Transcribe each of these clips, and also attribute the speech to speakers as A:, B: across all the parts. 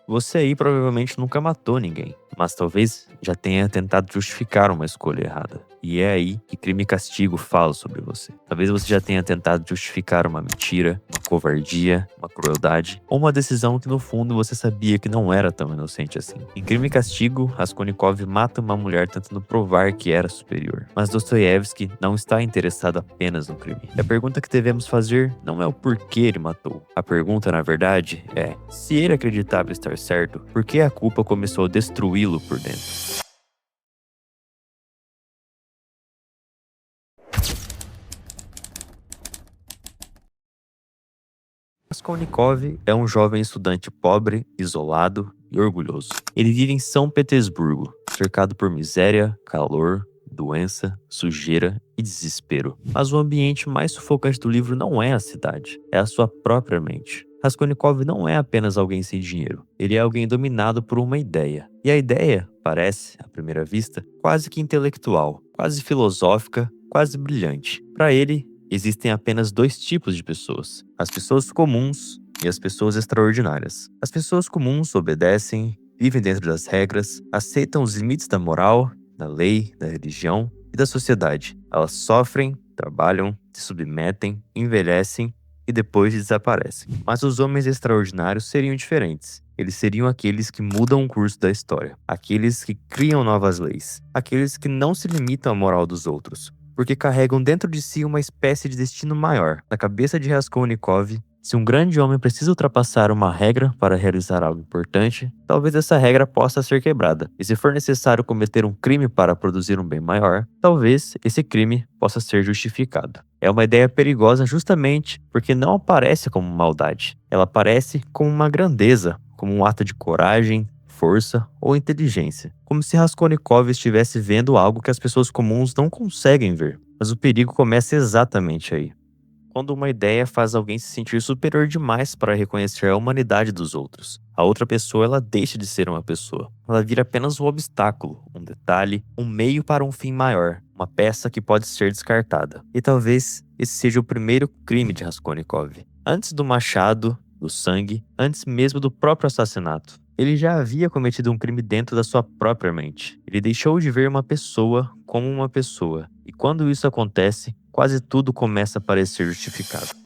A: Você aí provavelmente nunca matou ninguém, mas talvez já tenha tentado justificar uma escolha errada. E é aí que Crime e Castigo fala sobre você. Talvez você já tenha tentado justificar uma mentira, uma covardia, uma crueldade, ou uma decisão que no fundo você sabia que não era tão inocente assim. Em Crime e Castigo, Raskolnikov mata uma mulher tentando provar que era superior. Mas Dostoiévski não está interessado apenas no crime. E a pergunta que devemos fazer não é o porquê ele matou. A pergunta, na verdade, é: se ele acreditava estar certo, por que a culpa começou a destruí-lo por dentro? Raskolnikov é um jovem estudante pobre, isolado e orgulhoso. Ele vive em São Petersburgo, cercado por miséria, calor, doença, sujeira e desespero. Mas o ambiente mais sufocante do livro não é a cidade, é a sua própria mente. Raskolnikov não é apenas alguém sem dinheiro, ele é alguém dominado por uma ideia. E a ideia parece, à primeira vista, quase que intelectual, quase filosófica, quase brilhante. Para ele, existem apenas dois tipos de pessoas: as pessoas comuns e as pessoas extraordinárias. As pessoas comuns obedecem, vivem dentro das regras, aceitam os limites da moral, da lei, da religião e da sociedade. Elas sofrem, trabalham, se submetem, envelhecem e depois desaparecem. Mas os homens extraordinários seriam diferentes. Eles seriam aqueles que mudam o curso da história, aqueles que criam novas leis, aqueles que não se limitam à moral dos outros, porque carregam dentro de si uma espécie de destino maior. Na cabeça de Raskolnikov, se um grande homem precisa ultrapassar uma regra para realizar algo importante, talvez essa regra possa ser quebrada. E se for necessário cometer um crime para produzir um bem maior, talvez esse crime possa ser justificado. É uma ideia perigosa justamente porque não aparece como maldade. Ela aparece como uma grandeza, como um ato de coragem, força ou inteligência. Como se Raskolnikov estivesse vendo algo que as pessoas comuns não conseguem ver. Mas o perigo começa exatamente aí. Quando uma ideia faz alguém se sentir superior demais para reconhecer a humanidade dos outros. A outra pessoa, ela deixa de ser uma pessoa. Ela vira apenas um obstáculo, um detalhe, um meio para um fim maior, uma peça que pode ser descartada. E talvez esse seja o primeiro crime de Raskolnikov. Antes do machado, do sangue, antes mesmo do próprio assassinato, ele já havia cometido um crime dentro da sua própria mente. Ele deixou de ver uma pessoa como uma pessoa. E quando isso acontece, quase tudo começa a parecer justificado.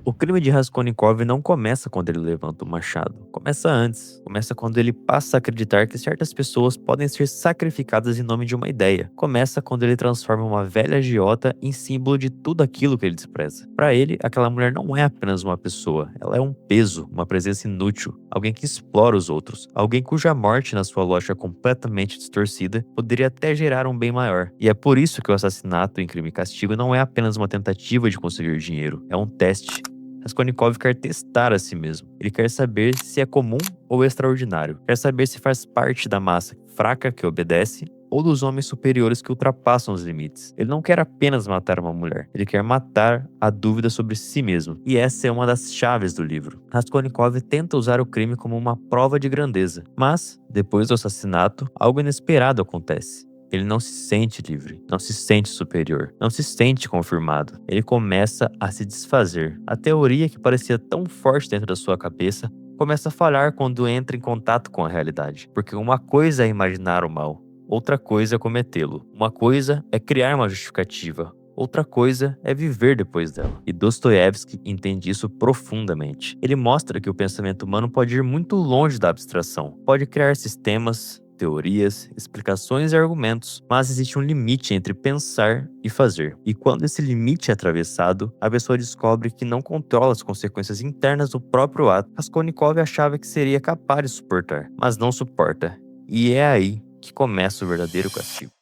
A: O crime de Raskolnikov não começa quando ele levanta o machado. Começa antes. Começa quando ele passa a acreditar que certas pessoas podem ser sacrificadas em nome de uma ideia. Começa quando ele transforma uma velha agiota em símbolo de tudo aquilo que ele despreza. Para ele, aquela mulher não é apenas uma pessoa. Ela é um peso, uma presença inútil. Alguém que explora os outros. Alguém cuja morte, na sua lógica completamente distorcida, poderia até gerar um bem maior. E é por isso que o assassinato em Crime e Castigo não é apenas uma tentativa de conseguir dinheiro. É um teste. Raskolnikov quer testar a si mesmo. Ele quer saber se é comum ou extraordinário. Quer saber se faz parte da massa fraca que obedece ou dos homens superiores que ultrapassam os limites. Ele não quer apenas matar uma mulher. Ele quer matar a dúvida sobre si mesmo. E essa é uma das chaves do livro. Raskolnikov tenta usar o crime como uma prova de grandeza. Mas, depois do assassinato, algo inesperado acontece. Ele não se sente livre, não se sente superior, não se sente confirmado. Ele começa a se desfazer. A teoria que parecia tão forte dentro da sua cabeça começa a falhar quando entra em contato com a realidade. Porque uma coisa é imaginar o mal, outra coisa é cometê-lo. Uma coisa é criar uma justificativa, outra coisa é viver depois dela. E Dostoiévski entende isso profundamente. Ele mostra que o pensamento humano pode ir muito longe da abstração, pode criar sistemas, teorias, explicações e argumentos, mas existe um limite entre pensar e fazer. E quando esse limite é atravessado, a pessoa descobre que não controla as consequências internas do próprio ato. Raskolnikov achava que seria capaz de suportar, mas não suporta. E é aí que começa o verdadeiro castigo.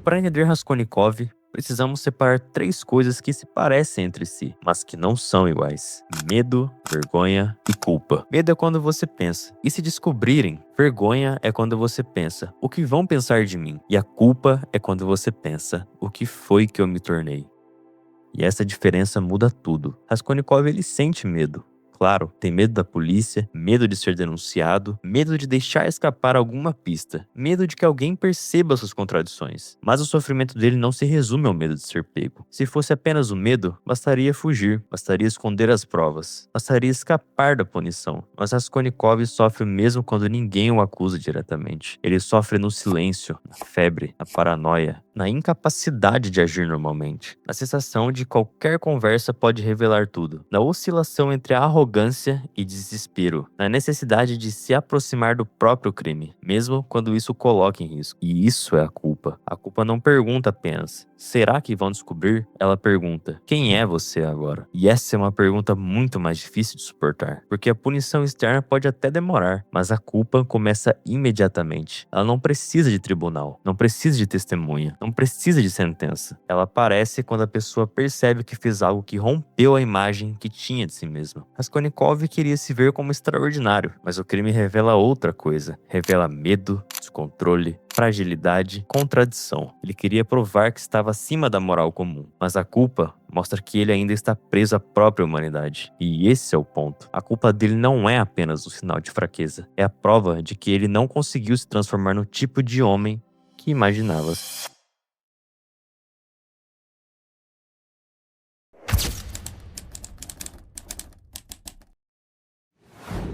A: Para entender Raskolnikov, precisamos separar três coisas que se parecem entre si, mas que não são iguais: medo, vergonha e culpa. Medo é quando você pensa, e se descobrirem? Vergonha é quando você pensa, o que vão pensar de mim? E a culpa é quando você pensa, o que foi que eu me tornei? E essa diferença muda tudo. Raskolnikov, ele sente medo. claro. Tem medo da polícia, medo de ser denunciado, medo de deixar escapar alguma pista, medo de que alguém perceba suas contradições. Mas o sofrimento dele não se resume ao medo de ser pego. Se fosse apenas o medo, bastaria fugir, bastaria esconder as provas, bastaria escapar da punição. Mas Raskolnikov sofre mesmo quando ninguém o acusa diretamente. Ele sofre no silêncio, na febre, na paranoia, na incapacidade de agir normalmente, na sensação de qualquer conversa pode revelar tudo, na oscilação entre arrogância e desespero, na necessidade de se aproximar do próprio crime, mesmo quando isso o coloca em risco. E isso é a culpa. A culpa não pergunta apenas: será que vão descobrir? Ela pergunta: quem é você agora? E essa é uma pergunta muito mais difícil de suportar, porque a punição externa pode até demorar, mas a culpa começa imediatamente. Ela não precisa de tribunal, não precisa de testemunha, não precisa de sentença. Ela aparece quando a pessoa percebe que fez algo que rompeu a imagem que tinha de si mesma. Raskolnikov queria se ver como extraordinário, mas o crime revela outra coisa. Revela medo, descontrole, fragilidade, contradição. Ele queria provar que estava acima da moral comum, mas a culpa mostra que ele ainda está preso à própria humanidade. E esse é o ponto. A culpa dele não é apenas um sinal de fraqueza, é a prova de que ele não conseguiu se transformar no tipo de homem que imaginava.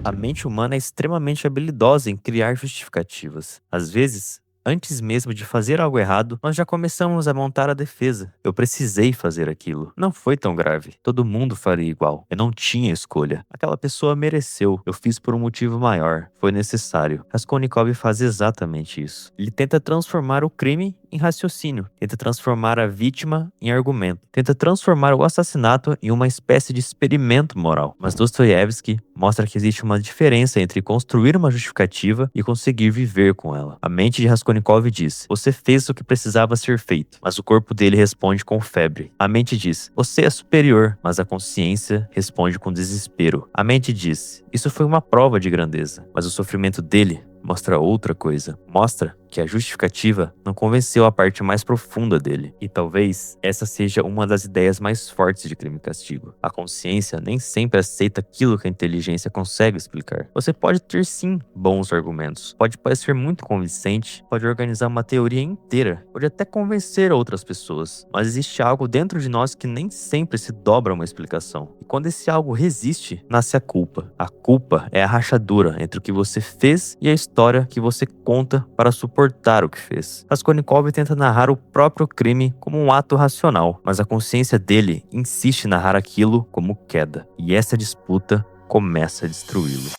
A: A mente humana é extremamente habilidosa em criar justificativas. Às vezes, antes mesmo de fazer algo errado, nós já começamos a montar a defesa. Eu precisei fazer aquilo. Não foi tão grave. Todo mundo faria igual. Eu não tinha escolha. Aquela pessoa mereceu. Eu fiz por um motivo maior. Foi necessário. Raskolnikov faz exatamente isso. Ele tenta transformar o crime em raciocínio. Tenta transformar a vítima em argumento. Tenta transformar o assassinato em uma espécie de experimento moral. Mas Dostoiévski mostra que existe uma diferença entre construir uma justificativa e conseguir viver com ela. A mente de Raskolnikov diz: você fez o que precisava ser feito, mas o corpo dele responde com febre. A mente diz: você é superior, mas a consciência responde com desespero. A mente diz: isso foi uma prova de grandeza, mas o sofrimento dele mostra outra coisa. Mostra que a justificativa não convenceu a parte mais profunda dele. E talvez essa seja uma das ideias mais fortes de Crime e Castigo. A consciência nem sempre aceita aquilo que a inteligência consegue explicar. Você pode ter sim bons argumentos, pode parecer muito convincente, pode organizar uma teoria inteira, pode até convencer outras pessoas, mas existe algo dentro de nós que nem sempre se dobra a uma explicação. E quando esse algo resiste, nasce a culpa. A culpa é a rachadura entre o que você fez e a história que você conta para suportar o que fez. Raskolnikov tenta narrar o próprio crime como um ato racional, mas a consciência dele insiste em narrar aquilo como queda. E essa disputa começa a destruí-lo.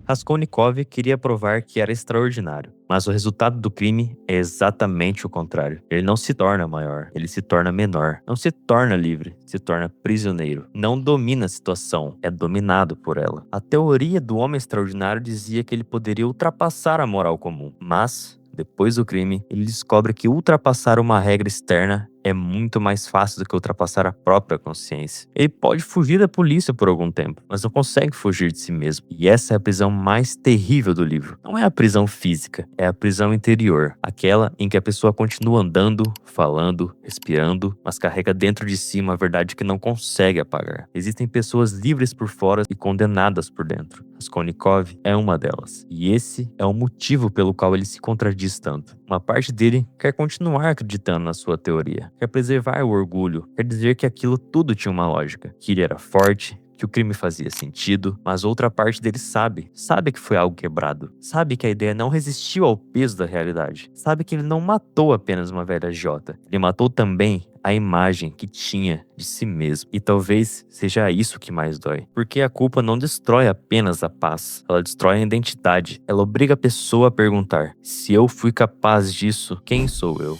A: Raskolnikov queria provar que era extraordinário, mas o resultado do crime é exatamente o contrário. Ele não se torna maior, ele se torna menor. Não se torna livre, se torna prisioneiro. Não domina a situação, é dominado por ela. A teoria do homem extraordinário dizia que ele poderia ultrapassar a moral comum, mas depois do crime, ele descobre que ultrapassar uma regra externa é muito mais fácil do que ultrapassar a própria consciência. Ele pode fugir da polícia por algum tempo, mas não consegue fugir de si mesmo. E essa é a prisão mais terrível do livro. Não é a prisão física, é a prisão interior. Aquela em que a pessoa continua andando, falando, respirando, mas carrega dentro de si uma verdade que não consegue apagar. Existem pessoas livres por fora e condenadas por dentro. Raskolnikov é uma delas. E esse é o motivo pelo qual ele se contradiz tanto. Uma parte dele quer continuar acreditando na sua teoria, quer preservar o orgulho, quer dizer que aquilo tudo tinha uma lógica, que ele era forte, que o crime fazia sentido, mas outra parte dele sabe que foi algo quebrado, sabe que a ideia não resistiu ao peso da realidade, sabe que ele não matou apenas uma velha agiota, ele matou também a imagem que tinha de si mesmo. E talvez seja isso que mais dói. Porque a culpa não destrói apenas a paz, ela destrói a identidade. Ela obriga a pessoa a perguntar: se eu fui capaz disso, quem sou eu?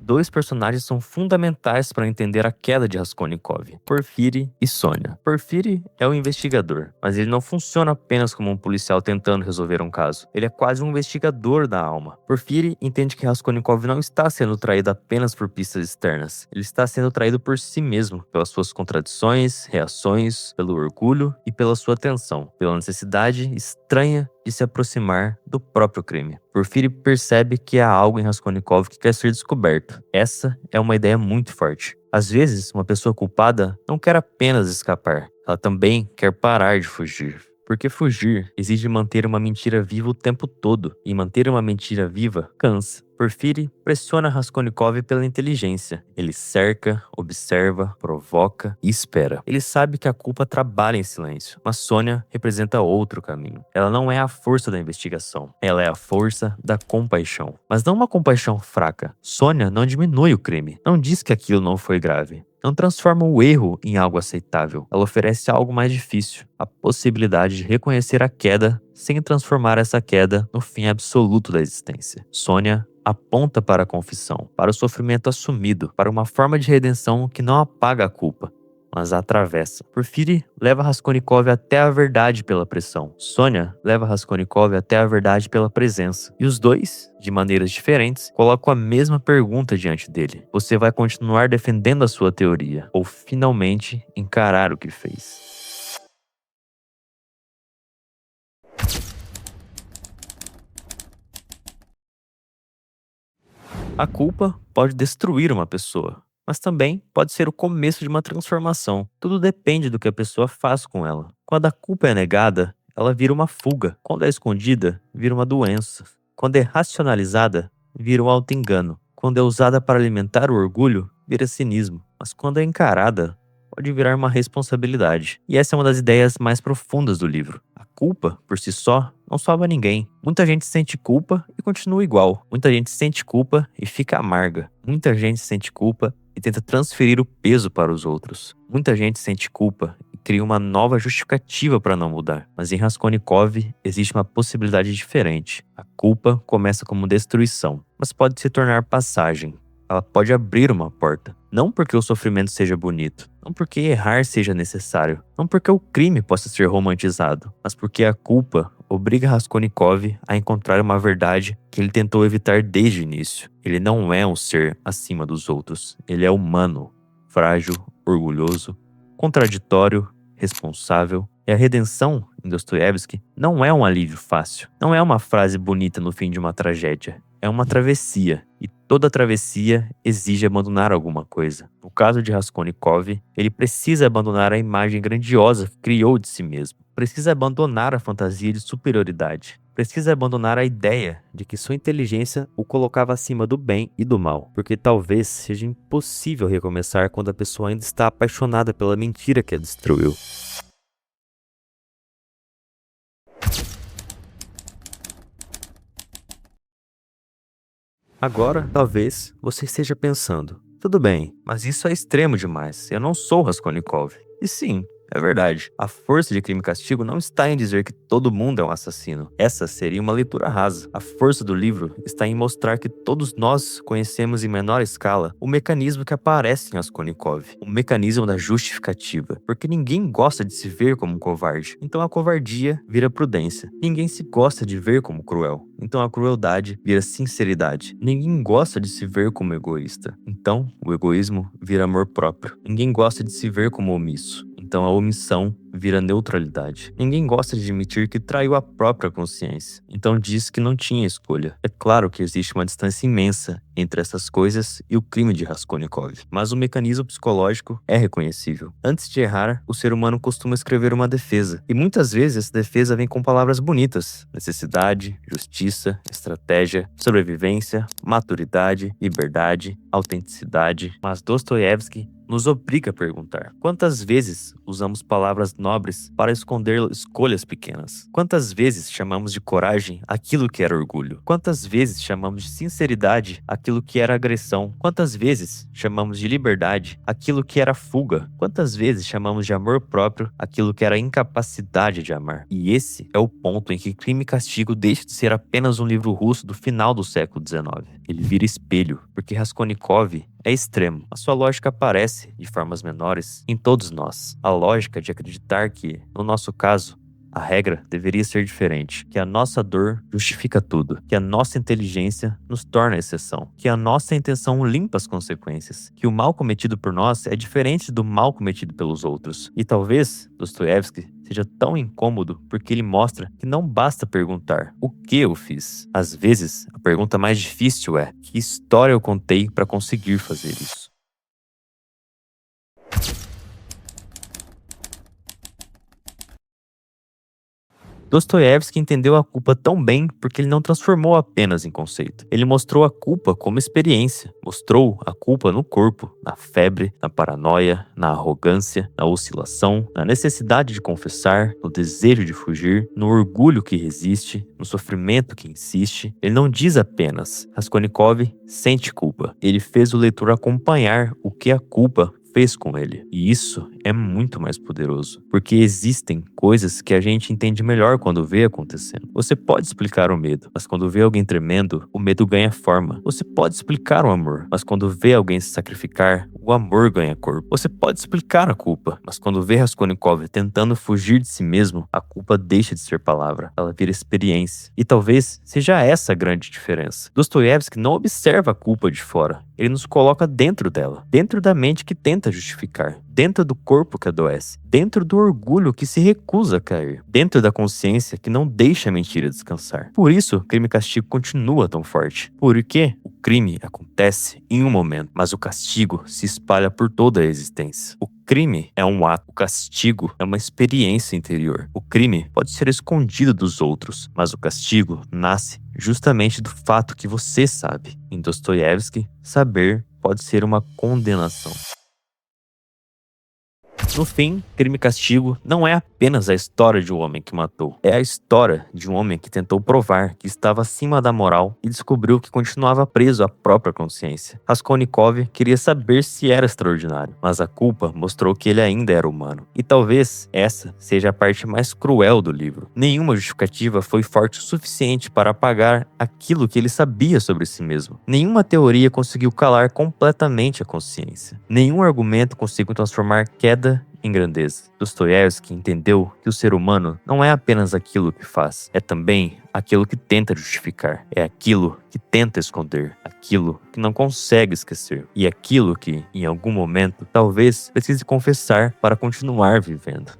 A: dois personagens são fundamentais para entender a queda de Raskolnikov: Porfiri e Sônia. Porfiri é o investigador, mas ele não funciona apenas como um policial tentando resolver um caso. Ele é quase um investigador da alma. Porfiri entende que Raskolnikov não está sendo traído apenas por pistas externas. Ele está sendo traído por si mesmo, pelas suas contradições, reações, pelo orgulho e pela sua tensão, pela necessidade estranha de se aproximar do próprio crime. Porfiri percebe que há algo em Raskolnikov que quer ser descoberto. Essa é uma ideia muito forte. Às vezes, uma pessoa culpada não quer apenas escapar, ela também quer parar de fugir. Porque fugir exige manter uma mentira viva o tempo todo, e manter uma mentira viva cansa. Porfiri pressiona Raskolnikov pela inteligência. Ele cerca, observa, provoca e espera. Ele sabe que a culpa trabalha em silêncio, mas Sônia representa outro caminho. Ela não é a força da investigação, ela é a força da compaixão. Mas não uma compaixão fraca. Sônia não diminui o crime, não diz que aquilo não foi grave. Não transforma o erro em algo aceitável. Ela oferece algo mais difícil, a possibilidade de reconhecer a queda sem transformar essa queda no fim absoluto da existência. Sônia aponta para a confissão, para o sofrimento assumido, para uma forma de redenção que não apaga a culpa, mas a atravessa. Porfiri leva Raskolnikov até a verdade pela pressão. Sônia leva Raskolnikov até a verdade pela presença. E os dois, de maneiras diferentes, colocam a mesma pergunta diante dele: você vai continuar defendendo a sua teoria, ou finalmente encarar o que fez? A culpa pode destruir uma pessoa, mas também pode ser o começo de uma transformação. Tudo depende do que a pessoa faz com ela. Quando a culpa é negada, ela vira uma fuga. Quando é escondida, vira uma doença. Quando é racionalizada, vira um auto-engano. Quando é usada para alimentar o orgulho, vira cinismo. Mas quando é encarada, pode virar uma responsabilidade. E essa é uma das ideias mais profundas do livro. A culpa, por si só, não salva ninguém. Muita gente sente culpa e continua igual. Muita gente sente culpa e fica amarga. Muita gente sente culpa e tenta transferir o peso para os outros. Muita gente sente culpa e cria uma nova justificativa para não mudar. Mas em Raskolnikov existe uma possibilidade diferente. A culpa começa como destruição, mas pode se tornar passagem. Ela pode abrir uma porta. Não porque o sofrimento seja bonito, não porque errar seja necessário, não porque o crime possa ser romantizado, mas porque a culpa obriga Raskolnikov a encontrar uma verdade que ele tentou evitar desde o início. Ele não é um ser acima dos outros. Ele é humano, frágil, orgulhoso, contraditório, responsável. E a redenção, em Dostoiévski, não é um alívio fácil. Não é uma frase bonita no fim de uma tragédia. É uma travessia, e toda travessia exige abandonar alguma coisa. No caso de Raskolnikov, ele precisa abandonar a imagem grandiosa que criou de si mesmo. Precisa abandonar a fantasia de superioridade. Precisa abandonar a ideia de que sua inteligência o colocava acima do bem e do mal. Porque talvez seja impossível recomeçar quando a pessoa ainda está apaixonada pela mentira que a destruiu. Agora, talvez, você esteja pensando: tudo bem, mas isso é extremo demais, eu não sou Raskolnikov. E sim, é verdade. A força de Crime e Castigo não está em dizer que todo mundo é um assassino. Essa seria uma leitura rasa. A força do livro está em mostrar que todos nós conhecemos em menor escala o mecanismo que aparece em Raskolnikov. O mecanismo da justificativa. Porque ninguém gosta de se ver como um covarde. Então a covardia vira prudência. Ninguém se gosta de ver como cruel. Então a crueldade vira sinceridade. Ninguém gosta de se ver como egoísta. Então o egoísmo vira amor próprio. Ninguém gosta de se ver como omisso. Então a omissão vira neutralidade. Ninguém gosta de admitir que traiu a própria consciência. Então diz que não tinha escolha. É claro que existe uma distância imensa entre essas coisas e o crime de Raskolnikov. Mas o mecanismo psicológico é reconhecível. Antes de errar, o ser humano costuma escrever uma defesa. E muitas vezes essa defesa vem com palavras bonitas: necessidade, justiça, estratégia, sobrevivência, maturidade, liberdade, autenticidade. Mas Dostoiévski nos obriga a perguntar. Quantas vezes usamos palavras nobres para esconder escolhas pequenas? Quantas vezes chamamos de coragem aquilo que era orgulho? Quantas vezes chamamos de sinceridade aquilo que era agressão? Quantas vezes chamamos de liberdade aquilo que era fuga? Quantas vezes chamamos de amor próprio aquilo que era incapacidade de amar? E esse é o ponto em que Crime e Castigo deixa de ser apenas um livro russo do final do século XIX. Ele vira espelho, porque Raskolnikov é extremo. A sua lógica aparece, de formas menores, em todos nós. A lógica de acreditar que, no nosso caso, a regra deveria ser diferente, que a nossa dor justifica tudo, que a nossa inteligência nos torna exceção, que a nossa intenção limpa as consequências, que o mal cometido por nós é diferente do mal cometido pelos outros. E talvez Dostoiévski seja tão incômodo porque ele mostra que não basta perguntar o que eu fiz. Às vezes, a pergunta mais difícil é: que história eu contei para conseguir fazer isso? Dostoiévski entendeu a culpa tão bem porque ele não transformou apenas em conceito. Ele mostrou a culpa como experiência. Mostrou a culpa no corpo, na febre, na paranoia, na arrogância, na oscilação, na necessidade de confessar, no desejo de fugir, no orgulho que resiste, no sofrimento que insiste. Ele não diz apenas: Raskolnikov sente culpa. Ele fez o leitor acompanhar o que a culpa fez com ele. E isso é muito mais poderoso, porque existem coisas que a gente entende melhor quando vê acontecendo. Você pode explicar o medo, mas quando vê alguém tremendo, o medo ganha forma. Você pode explicar o amor, mas quando vê alguém se sacrificar, o amor ganha corpo. Você pode explicar a culpa, mas quando vê Raskolnikov tentando fugir de si mesmo, a culpa deixa de ser palavra, ela vira experiência. E talvez seja essa a grande diferença. Dostoiévski não observa a culpa de fora, ele nos coloca dentro dela, dentro da mente que tenta justificar, dentro do corpo que adoece, dentro do orgulho que se recusa a cair, dentro da consciência que não deixa a mentira descansar. Por isso, Crime e Castigo continua tão forte. Porque o crime acontece em um momento, mas o castigo se espalha por toda a existência. O crime é um ato, o castigo é uma experiência interior. O crime pode ser escondido dos outros, mas o castigo nasce justamente do fato que você sabe. Em Dostoiévski, saber pode ser uma condenação. No fim, Crime e Castigo não é apenas a história de um homem que matou. É a história de um homem que tentou provar que estava acima da moral e descobriu que continuava preso à própria consciência. Raskolnikov queria saber se era extraordinário, mas a culpa mostrou que ele ainda era humano. E talvez essa seja a parte mais cruel do livro. Nenhuma justificativa foi forte o suficiente para apagar aquilo que ele sabia sobre si mesmo. Nenhuma teoria conseguiu calar completamente a consciência. Nenhum argumento conseguiu transformar queda em grandeza. Dostoiévski entendeu que o ser humano não é apenas aquilo que faz, é também aquilo que tenta justificar, é aquilo que tenta esconder, aquilo que não consegue esquecer e aquilo que, em algum momento, talvez precise confessar para continuar vivendo.